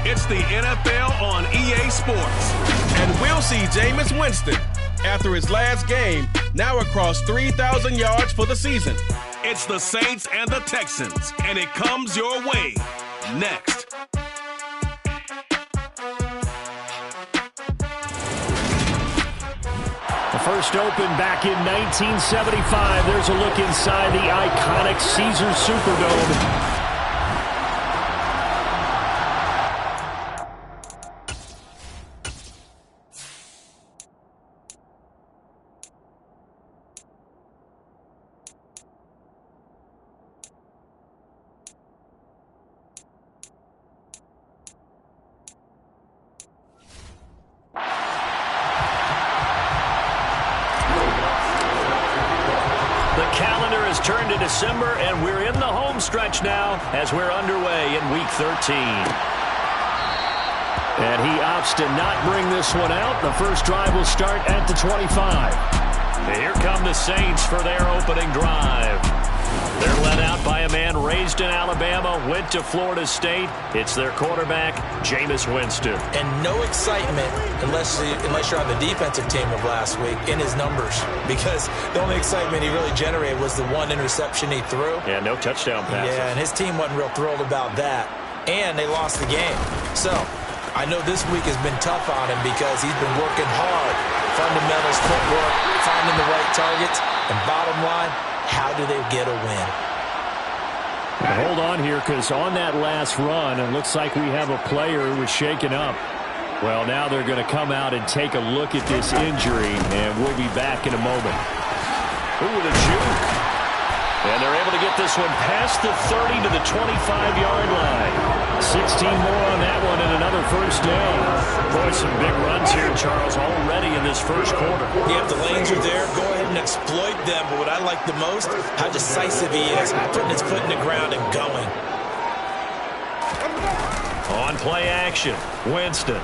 It's the NFL on EA Sports. And we'll see Jameis Winston after his last game, now across 3,000 yards for the season. It's the Saints and the Texans, and it comes your way next. The first open back in 1975. There's a look inside the iconic Caesars Superdome. Turned to December, and we're in the home stretch now as we're underway in Week 13. And he opts to not bring this one out. The first drive will start at the 25. And here come the Saints for their opening drive. They're led out by a man raised in Alabama, went to Florida State. It's their quarterback, Jameis Winston. And no excitement unless you're on the defensive team of last week in his numbers, because the only excitement he really generated was the one interception he threw. Yeah, no touchdown passes. Yeah, and his team wasn't real thrilled about that. And they lost the game. So I know this week has been tough on him because he's been working hard. Fundamentals, footwork, finding the right targets. And bottom line, how do they get a win? Hold on here, because on that last run, it looks like we have a player who was shaken up. Well, now they're going to come out and take a look at this injury, and we'll be back in a moment. Ooh, the juke. And they're able to get this one past the 30 to the 25-yard line. 16 more on that one and another first down. Boy, some big runs here, Charles, already in this first quarter. Yeah, if the lanes are there, go ahead and exploit them. But what I like the most, how decisive he is, putting his foot in the ground and going. On play action, Winston.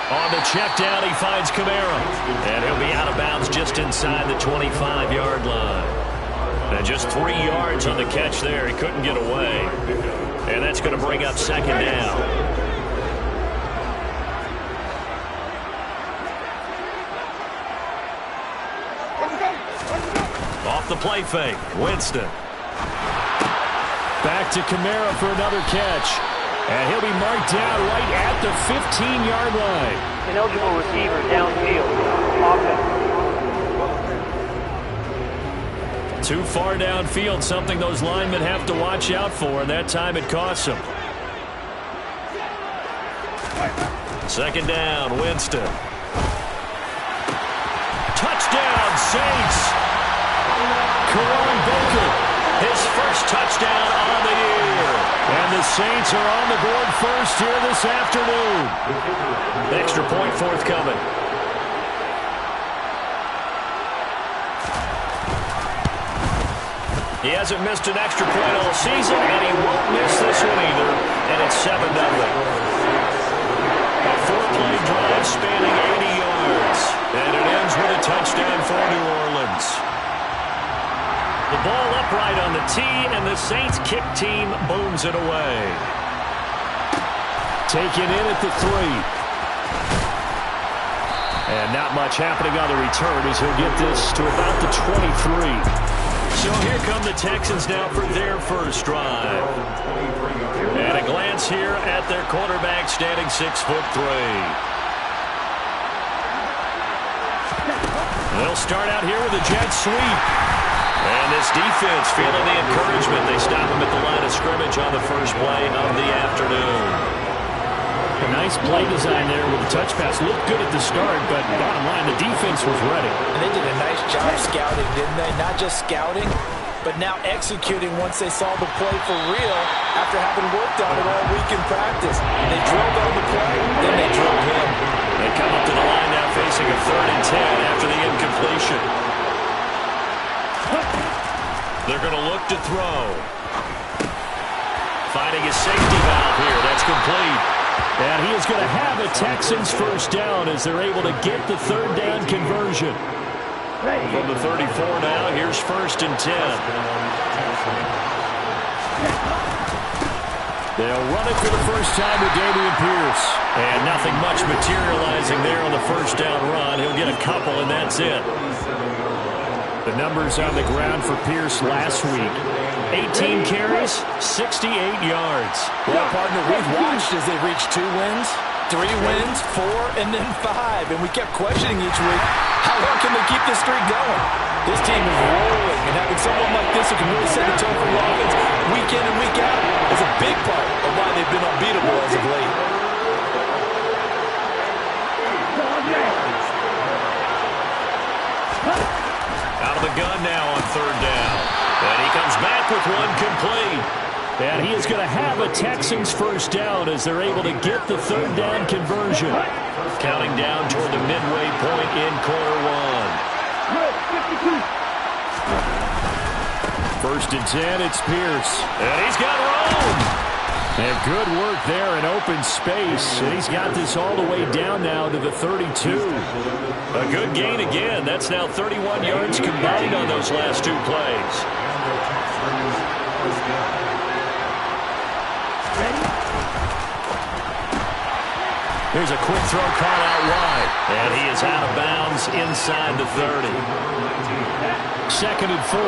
On the check down, he finds Kamara. And he'll be out of bounds just inside the 25-yard line. And just 3 yards on the catch there. He couldn't get away. And that's going to bring up second down. Off the play fake, Winston. Back to Kamara for another catch. And he'll be marked down right at the 15-yard line. Ineligible receiver downfield. Offense. Too far downfield, something those linemen have to watch out for, and that time it costs them. Second down, Winston. Touchdown, Saints! Karan Baker, his first touchdown on the year. And the Saints are on the board first here this afternoon. Extra point forthcoming. He hasn't missed an extra point all season, and he won't miss this one either. And it's 7-0. A 4-play drive spanning 80 yards. And it ends with a touchdown for New Orleans. The ball upright on the tee, and the Saints kick team booms it away. Taken in at the 3. And not much happening on the return as he'll get this to about the 23. So here come the Texans now for their first drive. And a glance here at their quarterback, standing 6'3". They'll start out here with a jet sweep. And this defense feeling the encouragement. They stop him at the line of scrimmage on the first play of the afternoon. A nice play design there with the touch pass. Looked good at the start, but bottom line, the defense was ready. And they did a nice job scouting, didn't they? Not just scouting, but now executing once they saw the play for real after having worked on it all week in practice. They drilled on the play, then they drilled him. They come up to the line now facing a 3rd and 10 after the incompletion. They're going to look to throw. Finding his safety valve here. That's complete. And he is going to have a Texans first down as they're able to get the third down conversion. From the 34 now, here's 1st and 10. They'll run it for the first time with Dameon Pierce. And nothing much materializing there on the first down run. He'll get a couple, and that's it. The numbers on the ground for Pierce last week. 18 carries, 68 yards. Well, partner, we've watched as they've reached 2 wins, 3 wins, 4, and then 5. And we kept questioning each week, how long can they keep this streak going? This team is rolling, and having someone like this who can really set the tone for the offense week in and week out is a big part of why they've been unbeatable as of late. Out of the gun now on 3rd down. And he comes back with one complete. And he is going to have a Texans first down as they're able to get the third down conversion. Counting down toward the midway point in quarter 1. 1st and 10, it's Pierce. And he's got room. And good work there in open space. And he's got this all the way down now to the 32. A good gain again. That's now 31 yards combined on those last 2 plays. Here's a quick throw call out wide. And he is out of bounds inside the 30. 2nd and 4.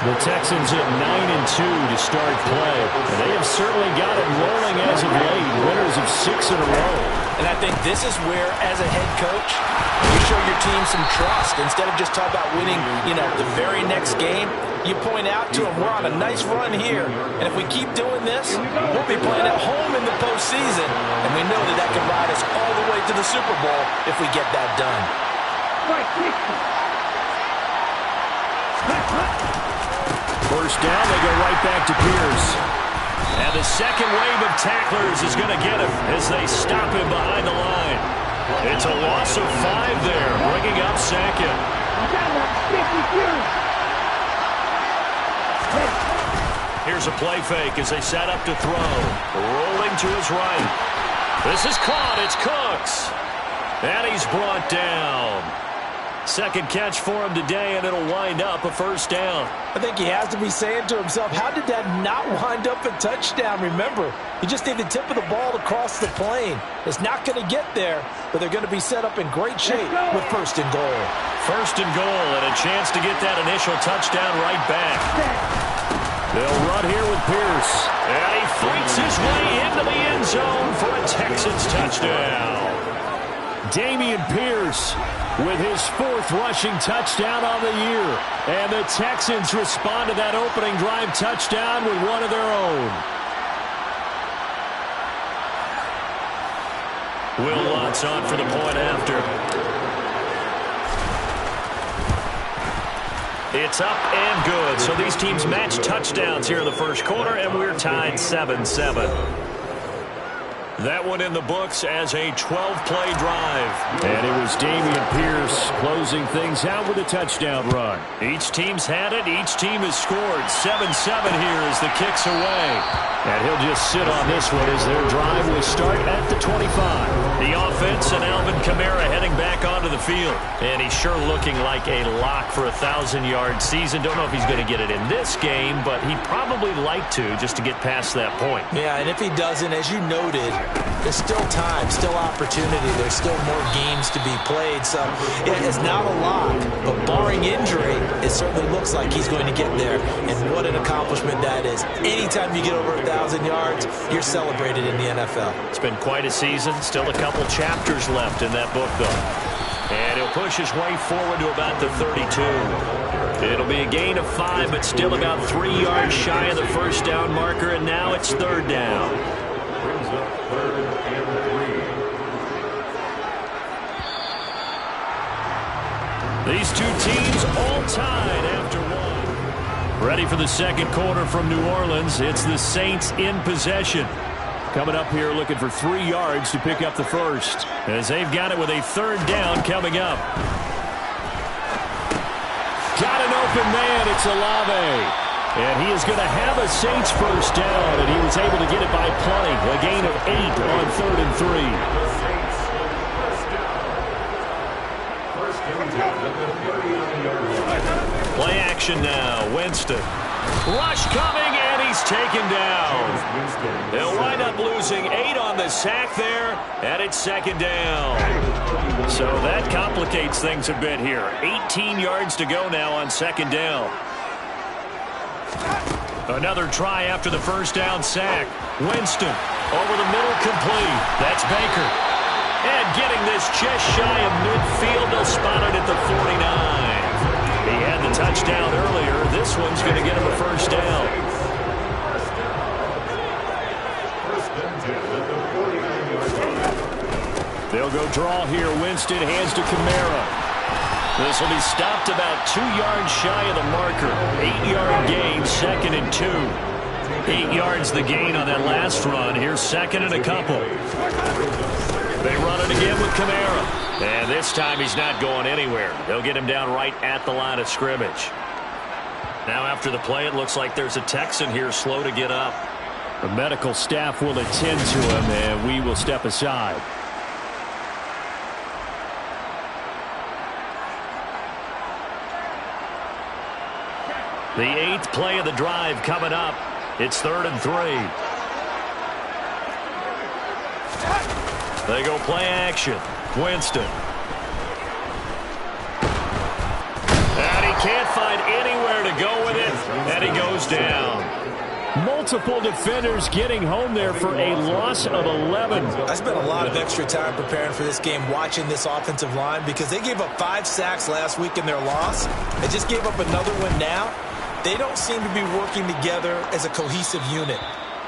The Texans at 9-2 to start play. And they have certainly got it rolling as of late. Winners of 6 in a row. And I think this is where, as a head coach, you show your team some trust. Instead of just talking about winning, the very next game, you point out to them, we're on a nice run here. And if we keep doing this, we'll be playing at home in the postseason. And we know that can ride us all the way to the Super Bowl if we get that done. First down, they go right back to Pierce. And the second wave of tacklers is going to get him as they stop him behind the line. It's a loss of 5 there, bringing up 2nd. Here's a play fake as they set up to throw. Rolling to his right. This is caught. It's Cooks. And he's brought down. Second catch for him today, and it'll wind up a first down. I think he has to be saying to himself, how did that not wind up a touchdown? Remember, you just need the tip of the ball to cross the plane. It's not going to get there, but they're going to be set up in great shape with 1st and goal. 1st and goal, and a chance to get that initial touchdown right back. They'll run here with Pierce. And he fights his way into the end zone for a Texans touchdown. Dameon Pierce with his 4th rushing touchdown on the year. And the Texans respond to that opening drive touchdown with one of their own. Will Lutz on for the point after. It's up and good. So these teams match touchdowns here in the first quarter, and we're tied 7-7. That one in the books as a 12-play drive. And it was Dameon Pierce closing things out with a touchdown run. Each team's had it. Each team has scored. 7-7 here as the kick's away. And he'll just sit on this one as their drive will start at the 25. The offense and Alvin Kamara heading back onto the field. And he's sure looking like a lock for a 1,000-yard season. Don't know if he's going to get it in this game, but he'd probably like to just to get past that point. Yeah, and if he doesn't, as you noted, there's still time, still opportunity. There's still more games to be played. So it's not a lock, but barring injury, it certainly looks like he's going to get there. And what an accomplishment that is. Anytime you get over 1,000 yards, you're celebrated in the NFL. It's been quite a season. Still a couple chapters left in that book, though. And he'll push his way forward to about the 32. It'll be a gain of 5, but still about 3 yards shy of the first down marker, and now it's 3rd down. Brings up 3rd and 3. These two teams all tied after one. Ready for the second quarter from New Orleans. It's the Saints in possession. Coming up here looking for 3 yards to pick up the first. As they've got it with a 3rd down coming up. Got an open man. It's Olave. And he is going to have a Saints first down, and he was able to get it by plenty. A gain of 8 on 3rd and 3. Play action now. Winston. Rush coming, and he's taken down. They'll wind up losing 8 on the sack there, and it's 2nd down. So that complicates things a bit here. 18 yards to go now on 2nd down. Another try after the first down sack. Winston over the middle, complete. That's Baker. And getting this just shy of midfield, they'll spot it at the 49. He had the touchdown earlier. This one's going to get him a first down. They'll go draw here. Winston hands to Kamara. This will be stopped about 2 yards shy of the marker. 8-yard gain, 2nd and 2. 8 yards the gain on that last run. Here's 2nd and a couple. They run it again with Kamara. And this time he's not going anywhere. They'll get him down right at the line of scrimmage. Now after the play, it looks like there's a Texan here slow to get up. The medical staff will attend to him, and we will step aside. The 8th play of the drive coming up. It's 3rd and 3. They go play action. Winston. And he can't find anywhere to go with it, and he goes down. Multiple defenders getting home there for a loss of 11. I spent a lot of extra time preparing for this game, watching this offensive line, because they gave up 5 sacks last week in their loss. They just gave up another one now. They don't seem to be working together as a cohesive unit.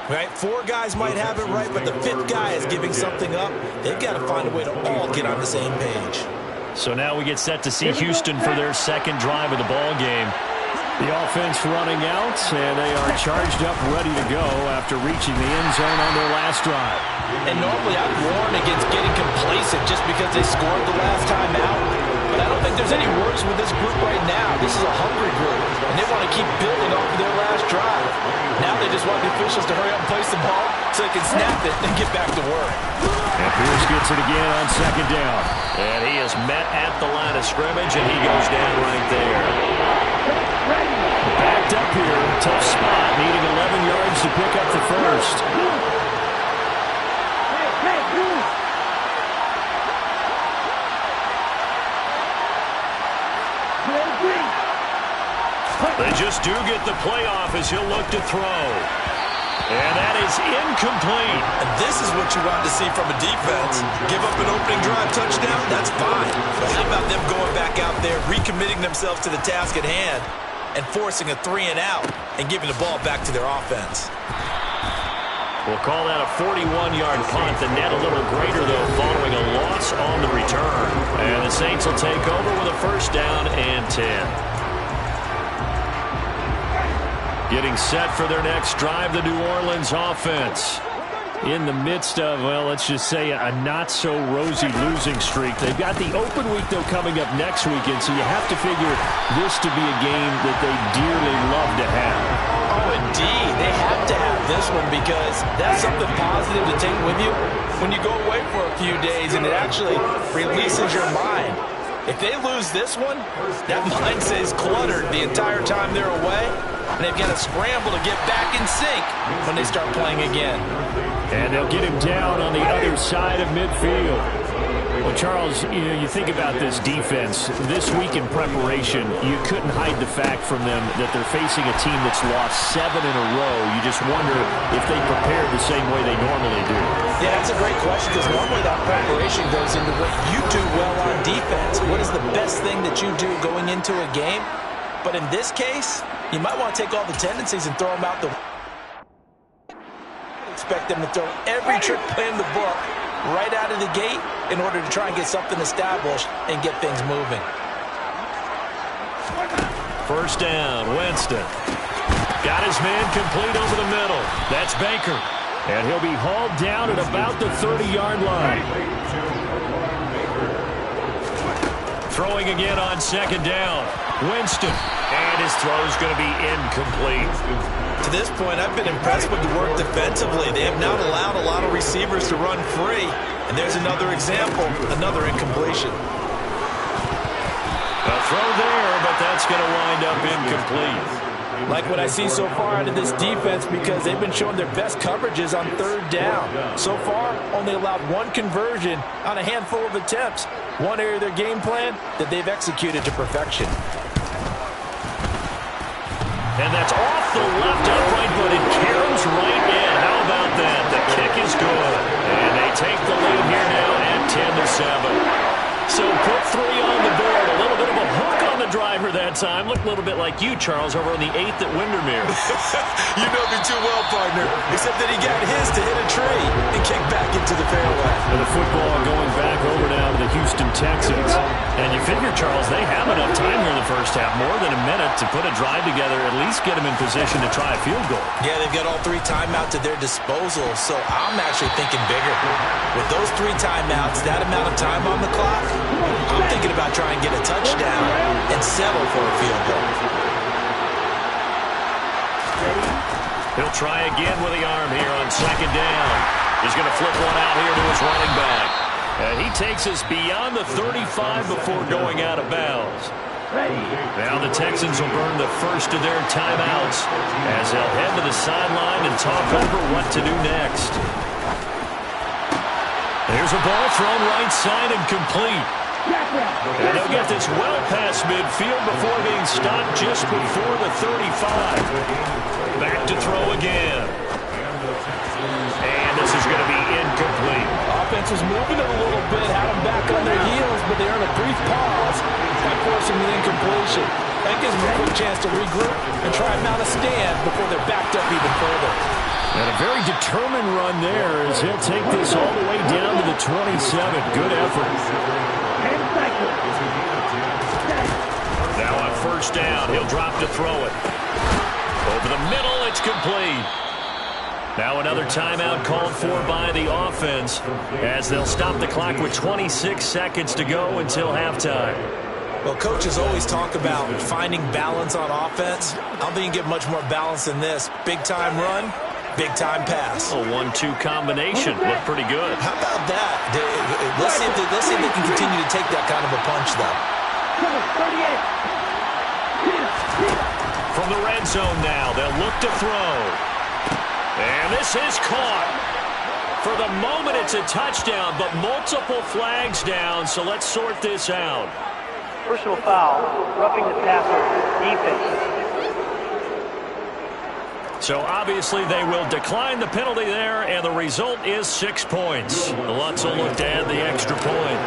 Right? 4 guys might have it right, but the 5th guy is giving something up. They've got to find a way to all get on the same page. So now we get set to see Houston for their 2nd drive of the ball game. The offense running out, and they are charged up, ready to go after reaching the end zone on their last drive. And normally I'd warn against getting complacent just because they scored the last time out. But I don't think there's any worries with this group right now. This is a hungry group, and they want to keep building off of their last drive. Now they just want the officials to hurry up and place the ball so they can snap it and get back to work. And Pierce gets it again on 2nd down. And he is met at the line of scrimmage, and he goes down right there. Backed up here, tough spot, needing 11 yards to pick up the first. They just do get the playoff as he'll look to throw. And that is incomplete. And this is what you want to see from a defense. Give up an opening drive touchdown, that's fine. But how about them going back out there, recommitting themselves to the task at hand, and forcing a 3-and-out and giving the ball back to their offense? We'll call that a 41-yard punt. The net a little greater, though, following a loss on the return. And the Saints will take over with a first down and 10. Getting set for their next drive, the New Orleans offense. In the midst of, well, let's just say a not-so-rosy losing streak. They've got the open week, though, coming up next weekend, so you have to figure this to be a game that they dearly love to have. Oh, indeed. They have to have this one because that's something positive to take with you when you go away for a few days, and it actually releases your mind. If they lose this one, that mind stays cluttered the entire time they're away, and they've got to scramble to get back in sync when they start playing again. And they'll get him down on the other side of midfield. Well, Charles, you think about this defense. This week in preparation, you couldn't hide the fact from them that they're facing a team that's lost 7 in a row. You just wonder if they prepared the same way they normally do. Yeah, that's a great question because normally that preparation goes into what you do well on defense. What is the best thing that you do going into a game? But in this case, you might want to take all the tendencies and throw them out the window. Expect them to throw every trick play in the book right out of the gate in order to try and get something established and get things moving. First down, Winston. Got his man complete over the middle. That's Baker. And he'll be hauled down at about the 30-yard line. Throwing again on second down. Winston. And his throw is going to be incomplete. To this point, I've been impressed with the work defensively. They have not allowed a lot of receivers to run free. And there's another example, another incompletion. A throw there, but that's going to wind up incomplete. Like what I see so far out of this defense because they've been showing their best coverages on third down. So far, only allowed one conversion on a handful of attempts. One area of their game plan that they've executed to perfection. And that's off the left upright, but it carries right in. How about that? The kick is good. And they take the lead here now at 10-7. So put 3 on the board. A little bit of a hook on the driver that time. Looked a little bit like you, Charles, over on the 8th at Windermere. You know me too well, partner. Except that he got his to hit a tree and kick back into the fairway. And the football going back over now to the Houston Texans. And you figure, Charles, they have enough time here in the first half, more than a minute, to put a drive together, at least get them in position to try a field goal. Yeah, they've got all 3 timeouts at their disposal, so I'm actually thinking bigger. With those 3 timeouts, that amount of time on the clock, I'm thinking about trying to get a touchdown and settle for a field goal. He'll try again with the arm here on second down. He's going to flip one out here to his running back. And he takes us beyond the 35 before going out of bounds. Now the Texans will burn the first of their timeouts as they'll head to the sideline and talk over what to do next. There's a ball thrown right side and complete. And they'll get this well past midfield before being stopped just before the 35. Back to throw again. And this is going to be incomplete. Offense was moving it a little bit, had them back on their heels, but they're in a brief pause by forcing the incompletion. That gives them a quick chance to regroup and try and mount a stand before they're backed up even further. And a very determined run there as he'll take this all the way down to the 27. Good effort. Now on first down, he'll drop to throw it. Over the middle, it's complete. Now another timeout called for by the offense as they'll stop the clock with 26 seconds to go until halftime. Well, coaches always talk about finding balance on offense. I don't think you can get much more balance than this. Big-time run, big-time pass. A 1-2 combination. Looked pretty good. How about that? Let's see if they can continue to take that kind of a punch, though. From the red zone now, they'll look to throw. And this is caught. For the moment, it's a touchdown, but multiple flags down, so let's sort this out. Personal foul, roughing the passer, defense. So obviously they will decline the penalty there, and the result is 6 points. The Lutz will look to add the extra point.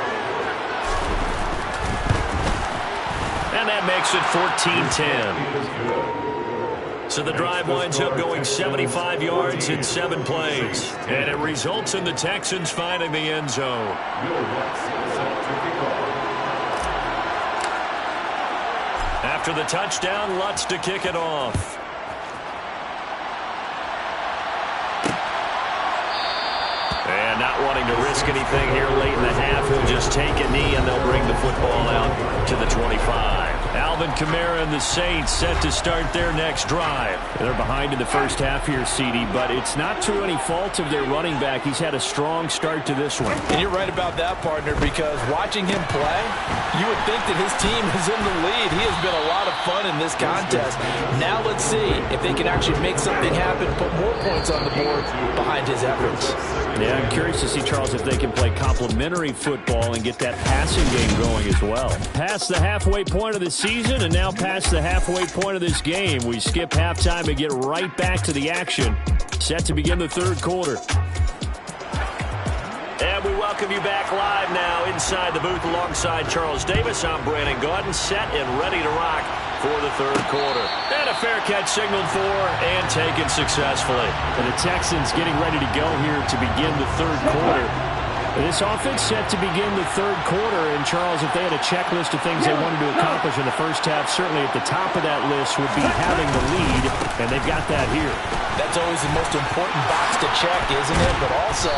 And that makes it 14-10. So the drive winds up going 75 yards in 7 plays. And it results in the Texans finding the end zone. After the touchdown, Lutz to kick it off. And not wanting to risk anything here late in the half, he'll just take a knee and they'll bring the football out to the 25. Alvin Kamara and the Saints set to start their next drive. They're behind in the first half here, CD, but it's not through any fault of their running back. He's had a strong start to this one. And you're right about that, partner, because watching him play, you would think that his team is in the lead. He has been a lot of fun in this contest. Now let's see if they can actually make something happen, put more points on the board behind his efforts. Yeah, I'm curious to see, Charles, if they can play complementary football and get that passing game going as well. Past the halfway point of the season and now past the halfway point of this game. We skip halftime and get right back to the action. Set to begin the third quarter. And we welcome you back live now inside the booth alongside Charles Davis. I'm Brandon Gaudin, set and ready to rock for the third quarter. And a fair catch signaled for and taken successfully. And the Texans getting ready to go here to begin the third quarter. This offense set to begin the third quarter. And, Charles, if they had a checklist of things they wanted to accomplish in the first half, certainly at the top of that list would be having the lead, and they've got that here. That's always the most important box to check, isn't it? But also,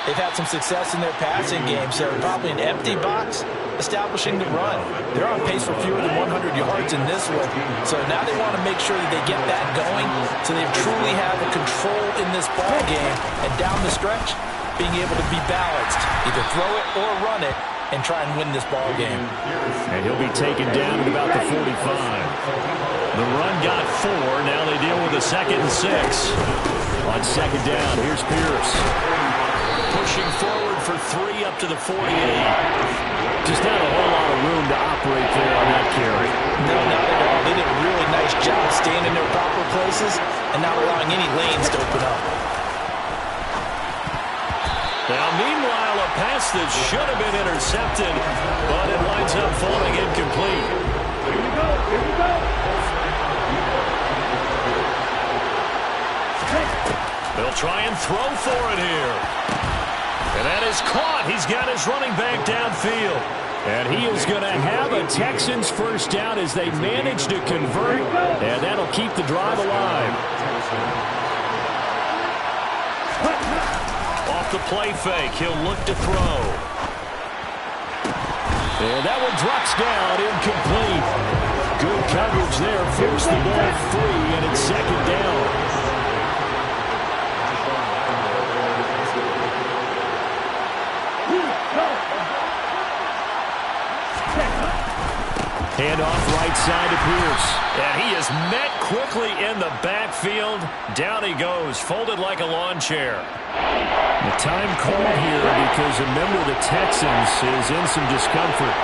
They've had some success in their passing game, so probably an empty box, establishing the run. They're on pace for fewer than 100 yards in this one, so now they want to make sure that they get that going so they truly have a control in this ball game, and down the stretch, being able to be balanced, either throw it or run it, and try and win this ball game. And he'll be taken down at about the 45. The run got 4. Now they deal with a 2nd and 6. On 2nd down, here's Pierce. Pushing forward for 3 up to the 48. Just not a whole lot of room to operate there on that carry. No, not at all. They did a really nice job staying in their proper places and not allowing any lanes to open up. Now, meanwhile, a pass that should have been intercepted, but it winds up falling incomplete. Here we go. Here we go. They'll try and throw for it here. And that is caught. He's got his running back downfield. And he is going to have a Texans first down as they manage to convert. And that'll keep the drive alive. Off the play fake, he'll look to throw. And that one drops down, incomplete. Good coverage there, forced the ball free, and it's 2nd down. Handoff right side to Pierce. And he is met quickly in the backfield. Down he goes, folded like a lawn chair. The time called here because a member of the Texans is in some discomfort.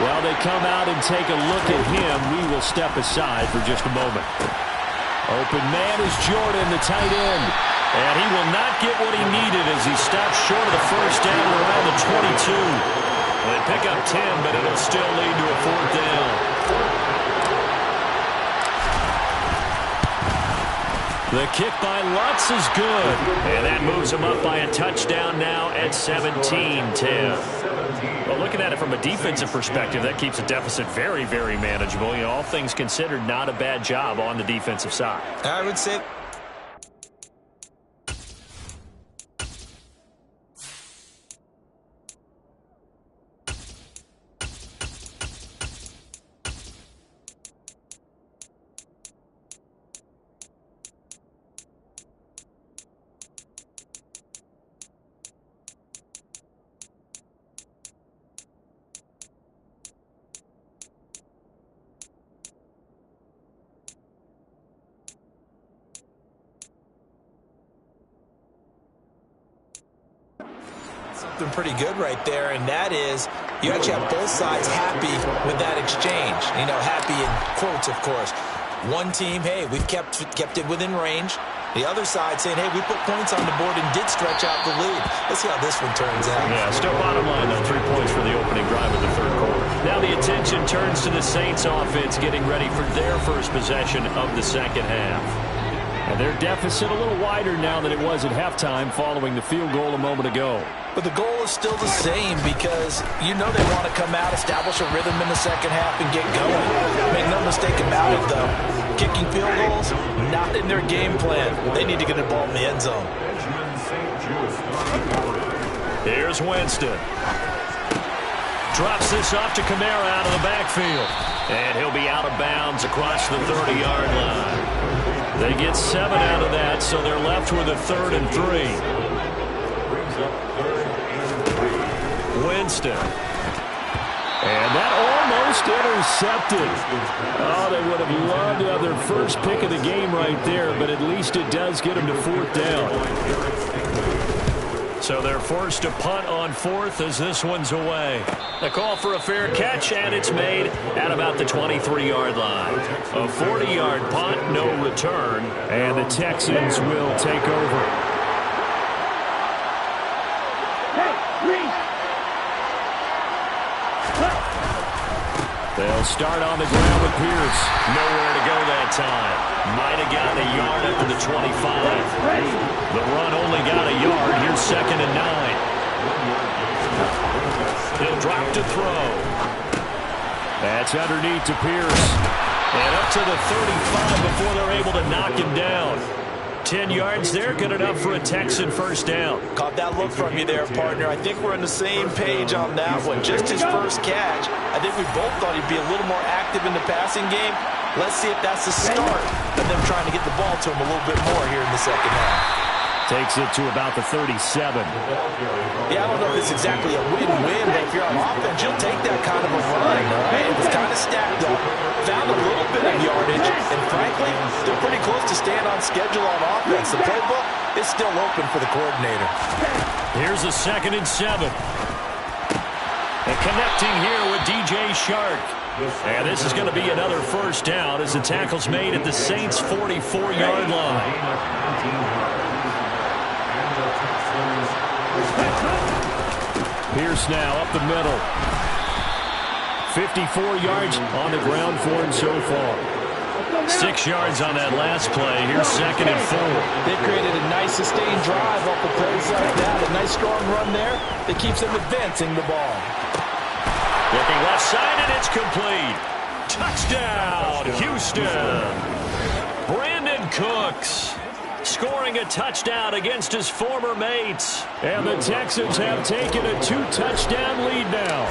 While they come out and take a look at him, we will step aside for just a moment. Open man is Jordan, the tight end. And he will not get what he needed as he stops short of the first down around the 22. They pick up 10, but it'll still lead to a 4th down. The kick by Lutz is good. And that moves him up by a touchdown now at 17-10. Well, looking at it from a defensive perspective, that keeps the deficit very, very manageable. You know, all things considered, not a bad job on the defensive side. I would say... something pretpretty good right there, and that is you actually have both sides happy with that exchange. You know, happy in quotes, of course. One team, hey, we've kept it within range. The other side saying, hey, we put points on the board and did stretch out the lead. Let's see how this one turns out. Yeah, still bottom line, though, 3 points for the opening drive of the third quarter. Now the attention turns to the Saints offense getting ready for their first possession of the second half. And their deficit a little wider now than it was at halftime following the field goal a moment ago. But the goal is still the same because you know they want to come out, establish a rhythm in the second half, and get going. Make no mistake about it, though. Kicking field goals, not in their game plan. They need to get the ball in the end zone. Here's Winston. Drops this off to Kamara out of the backfield. And he'll be out of bounds across the 30-yard line. They get 7 out of that, so they're left with a 3rd and 3. Winston. And that almost intercepted. Oh, they would have loved to have their first pick of the game right there, but at least it does get them to 4th down. So they're forced to punt on 4th as this one's away. A call for a fair catch, and it's made at about the 23-yard line. A 40-yard punt, no return, and the Texans will take over. They'll start on the ground with Pierce. Nowhere to go that time. Might have gotten a yard after the 25. The run only got a yard. Here's 2nd and 9. He'll drop to throw. That's underneath to Pierce. And up to the 35 before they're able to knock him down. 10 yards there, good enough for a Texan first down. Caught that look from you there, partner. I think we're on the same page on that one. Just his first catch. I think we both thought he'd be a little more active in the passing game. Let's see if that's the start of them trying to get the ball to him a little bit more here in the second half. Takes it to about the 37. Yeah, I don't know if it's exactly a win-win, but if you're on offense, you'll take that kind of a run. Right? It was kind of stacked up, found a little bit of yardage, and frankly, they're pretty close to staying on schedule on offense. The playbook is still open for the coordinator. Here's a 2nd and 7. And connecting here with DJ Shark. And this is going to be another first down as the tackle's made at the Saints' 44-yard line. Pierce now up the middle. 54 yards on the ground for him so far. 6 yards on that last play. Here's 2nd and 4. They created a nice sustained drive off the plays like that. A nice strong run there that keeps them advancing the ball. Looking left side, and it's complete. Touchdown, Houston. Brandon Cooks scoring a touchdown against his former mates. And the Texans have taken a 2-touchdown lead now.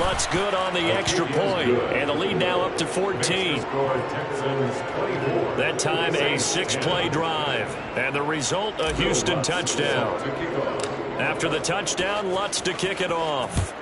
Lutz good on the extra point, and the lead now up to 14. That time a 6-play drive, and the result a Houston touchdown. After the touchdown, Lutz to kick it off.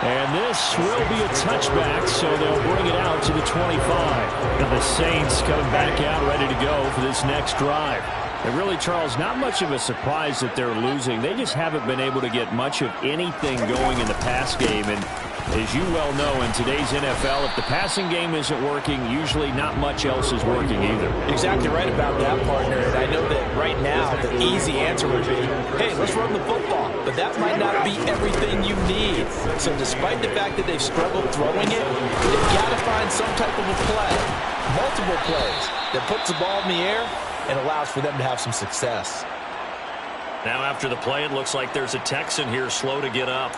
And this will be a touchback, so they'll bring it out to the 25. And the Saints coming back out ready to go for this next drive. And really, Charles, not much of a surprise that they're losing. They just haven't been able to get much of anything going in the pass game. And as you well know, in today's NFL, if the passing game isn't working, usually not much else is working either. Exactly right about that, partner. And I know that right now the easy answer would be, hey, let's run the football. But that might not be everything you need. So despite the fact that they've struggled throwing it, they've got to find some type of a play, multiple plays, that puts the ball in the air and allows for them to have some success. Now after the play, it looks like there's a Texan here slow to get up.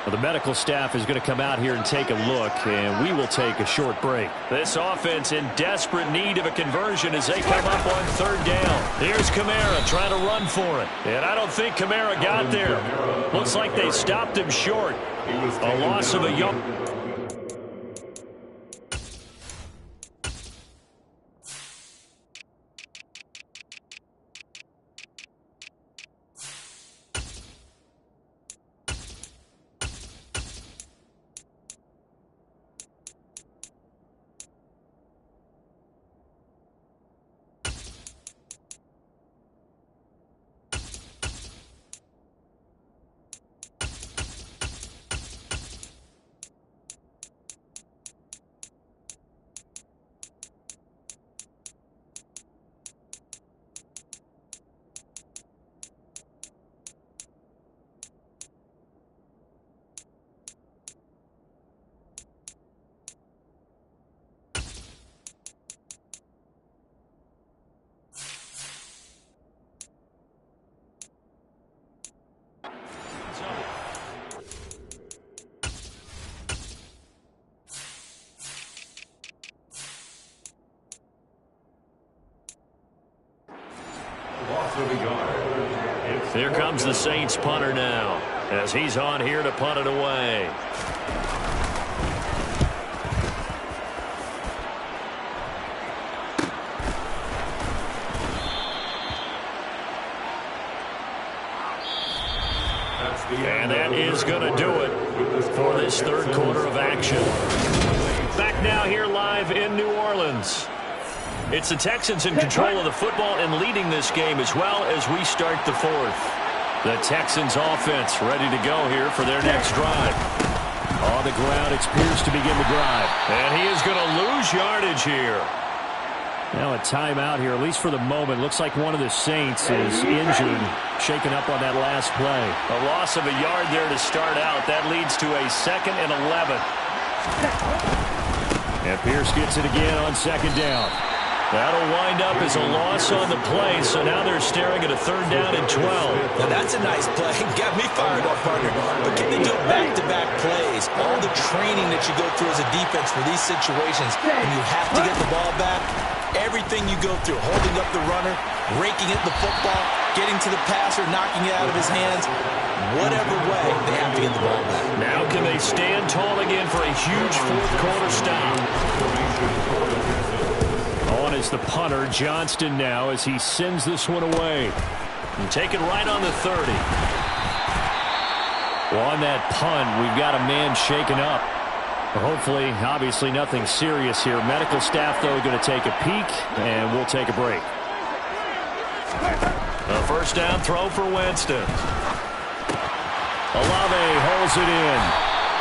Well, the medical staff is going to come out here and take a look, and we will take a short break. This offense in desperate need of a conversion as they come up on 3rd down. Here's Kamara trying to run for it. And I don't think Kamara got there. Looks like they stopped him short. A loss of a young... Here comes the Saints punter now, as he's on here to punt it away. And that is going to do it for this 3rd quarter of action. Back now here live in New Orleans. It's the Texans in control of the football and leading this game as well as we start the 4th. The Texans offense ready to go here for their next drive. On the ground, it's Pierce to begin the drive. And he is going to lose yardage here. Now a timeout here, at least for the moment. Looks like one of the Saints is injured, shaken up on that last play. A loss of a yard there to start out. That leads to a 2nd and 11. And Pierce gets it again on 2nd down. That'll wind up as a loss on the play, so now they're staring at a 3rd down and 12. Now that's a nice play. Got me fired up, partner. But can they do back-to-back plays? All the training that you go through as a defense for these situations, and you have to get the ball back. Everything you go through, holding up the runner, raking at the football, getting to the passer, knocking it out of his hands. Whatever way, they have to get the ball back. Now can they stand tall again for a huge 4th quarter stop? On is the punter, Johnston now, as he sends this one away. And take it right on the 30. Well, on that punt, we've got a man shaken up. Hopefully, obviously nothing serious here. Medical staff, though, going to take a peek, and we'll take a break. A 1st down throw for Winston. Olave holds it in.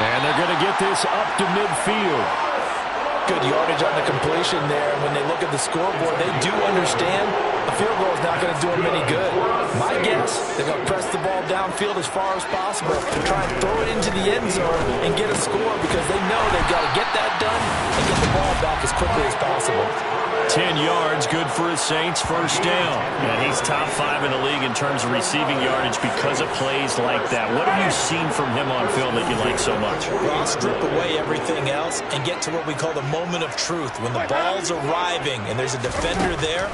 And they're going to get this up to midfield. Good yardage on the completion there. When they look at the scoreboard, they do understand a field goal is not going to do them any good. My guess, they're going to press the ball downfield as far as possible, try and throw it into the end zone and get a score because they know they've got to get that done and get the ball back as quickly as possible. 10 yards, good for his Saints, 1st down. And he's top 5 in the league in terms of receiving yardage because of plays like that. What have you seen from him on film that you like so much? Well, strip away everything else and get to what we call the moment of truth. When the ball's arriving and there's a defender there,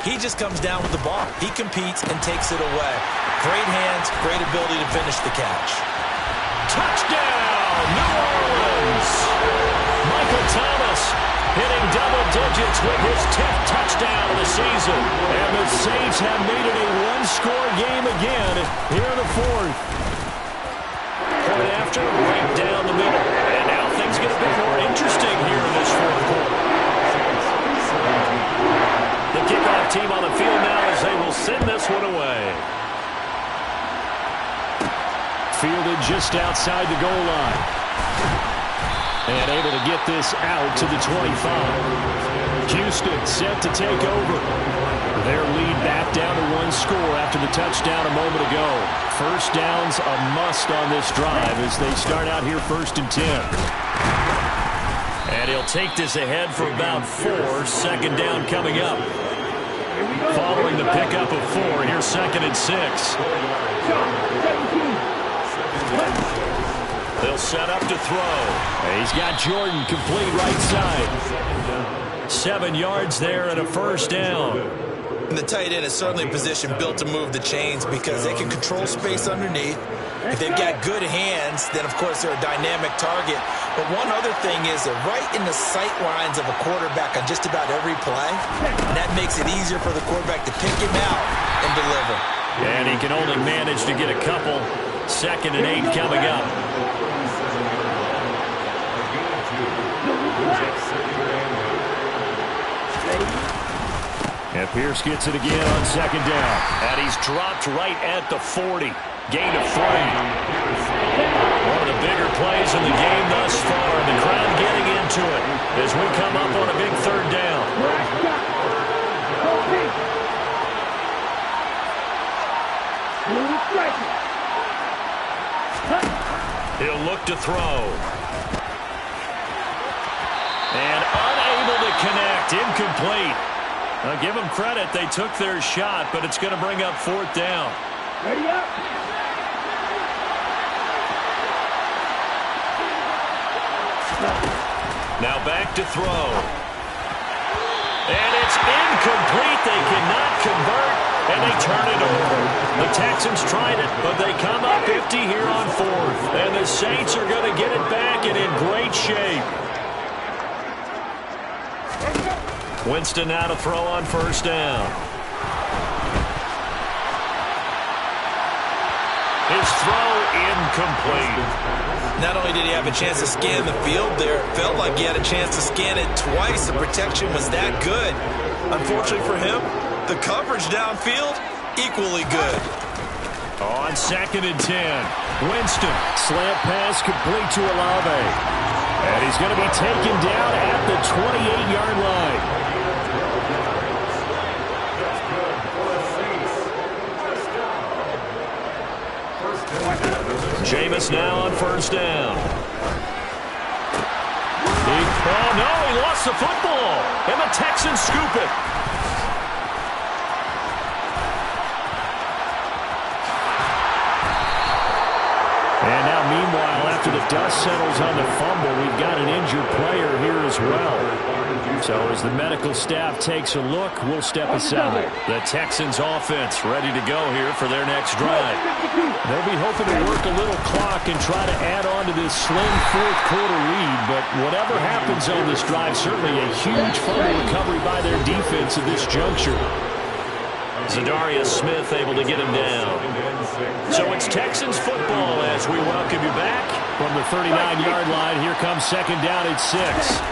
he just comes down with the ball. He competes and takes it away. Great hands, great ability to finish the catch. Touchdown, New Orleans! Michael Thomas hitting double digits with his 10th touchdown of the season. And the Saints have made it a 1-score game again here in the 4th. Point after, right down the middle. And now things get a bit more interesting here in this 4th quarter. The kickoff team on the field now as they will send this one away. Fielded just outside the goal line. And able to get this out to the 25. Houston set to take over. Their lead back down to 1 score after the touchdown a moment ago. 1st down's a must on this drive as they start out here 1st and 10. And he'll take this ahead for about 4. 2nd down coming up. Following the pickup of 4, here's 2nd and 6. They'll set up to throw. He's got Jordan complete right side. 7 yards there and a 1st down. And the tight end is certainly a position built to move the chains because they can control space underneath. If they've got good hands, then of course they're a dynamic target. But one other thing is they're right in the sight lines of a quarterback on just about every play. And that makes it easier for the quarterback to pick him out and deliver. And he can only manage to get a couple. 2nd and 8 coming up. And Pierce gets it again on 2nd down. And he's dropped right at the 40. Gain of 3. One of the bigger plays in the game thus far. And the crowd getting into it as we come up on a big 3rd down. He'll look to throw. And unable to connect. Incomplete. Now give them credit. They took their shot, but it's going to bring up 4th down. Ready up. Now back to throw. And it's incomplete. They cannot convert, and they turn it over. The Texans tried it, but they come up 50 here on 4th. And the Saints are going to get it back and in great shape. Winston now to throw on 1st down. His throw incomplete. Not only did he have a chance to scan the field there, it felt like he had a chance to scan it twice. The protection was that good. Unfortunately for him, the coverage downfield, equally good. On 2nd and 10, Winston. Slant pass complete to Olave. And he's going to be taken down at the 28-yard line. Jameis now on 1st down. Oh, no, he lost the football, and the Texans scoop it. And now, meanwhile, after the dust settles on the fumble, we've got an injured player here as well. So as the medical staff takes a look, we'll step aside. The Texans offense ready to go here for their next drive. They'll be hoping to work a little clock and try to add on to this slim fourth-quarter lead. But whatever happens on this drive, certainly a huge fumble recovery by their defense at this juncture. Zadarius Smith able to get him down. So it's Texans football as we welcome you back. From the 39-yard line, here comes second down at 6.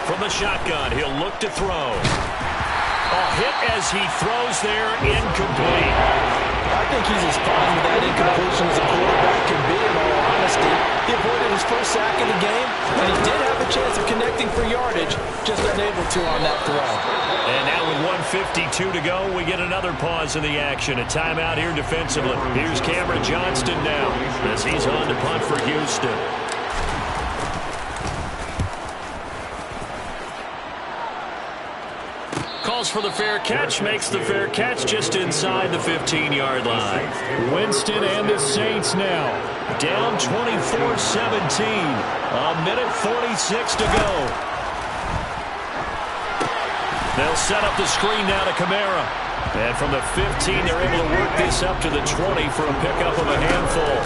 From the shotgun, he'll look to throw. A hit as he throws there, incomplete. I think he's as fine with that incompletion as a quarterback can be, in all honesty. He avoided his first sack of the game, and he did have a chance of connecting for yardage, just unable to on that throw. And now with 1:52 to go, we get another pause in the action. A timeout here defensively. Here's Cameron Johnston now as he's on to punt for Houston. Calls for the fair catch, makes the fair catch just inside the 15-yard line. Winston and the Saints now down 24-17. A minute 46 to go. They'll set up the screen now to Kamara. And from the 15, they're able to work this up to the 20 for a pickup of a handful.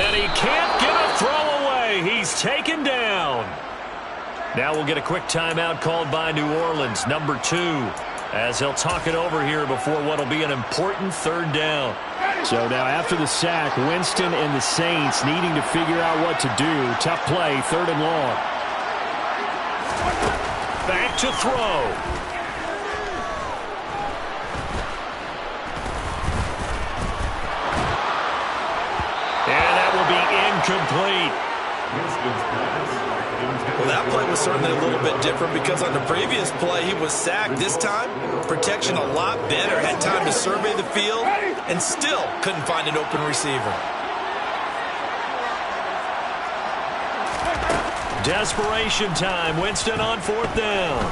And he can't get a throw away. He's taken down. Now we'll get a quick timeout called by New Orleans, number 2, as they'll talk it over here before what will be an important third down. So now after the sack, Winston and the Saints needing to figure out what to do. Tough play, third and long. Back to throw. And that will be incomplete. Well, that play was certainly a little bit different because on the previous play he was sacked. This time, protection a lot better. Had time to survey the field and still couldn't find an open receiver. Desperation time. Winston on fourth down.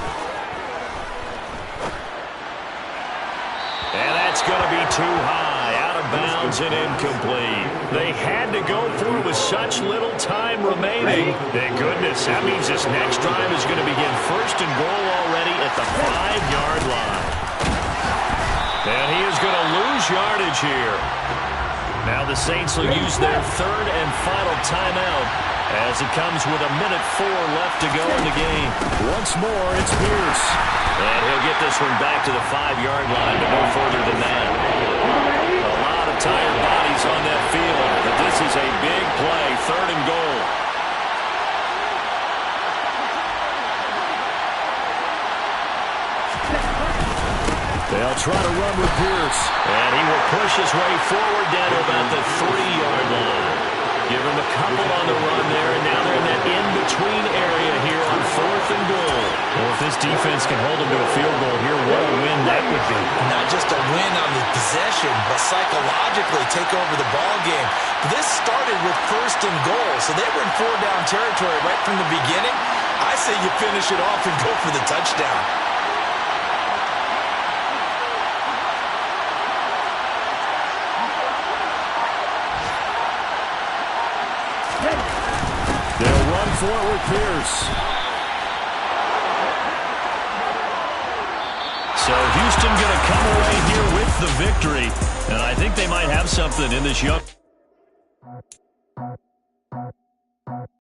And that's going to be too high. Out of bounds and incomplete. They had to go for it with such little time remaining. Thank goodness. That means this next drive is going to begin first and goal already at the 5-yard line. And he is going to lose yardage here. Now the Saints will use their third and final timeout as it comes with a minute 4 left to go in the game. Once more, it's Pierce. And he'll get this one back to the 5-yard line, but no further than that. A lot of tired bodies on that field, but this is a big play, third and goal. They'll try to run with Pierce. And he will push his way forward down to about the 3-yard line. Give him a couple on the run there, and now they're in that in-between area here on fourth and goal. Well, if this defense can hold them to a field goal here, what a win that would be. Not just a win on the possession, but psychologically take over the ball game. This started with first and goal, so they were in 4-down territory right from the beginning. I say you finish it off and go for the touchdown. They'll run for it with Pierce. So Houston going to come away here with the victory. And I think they might have something in this young...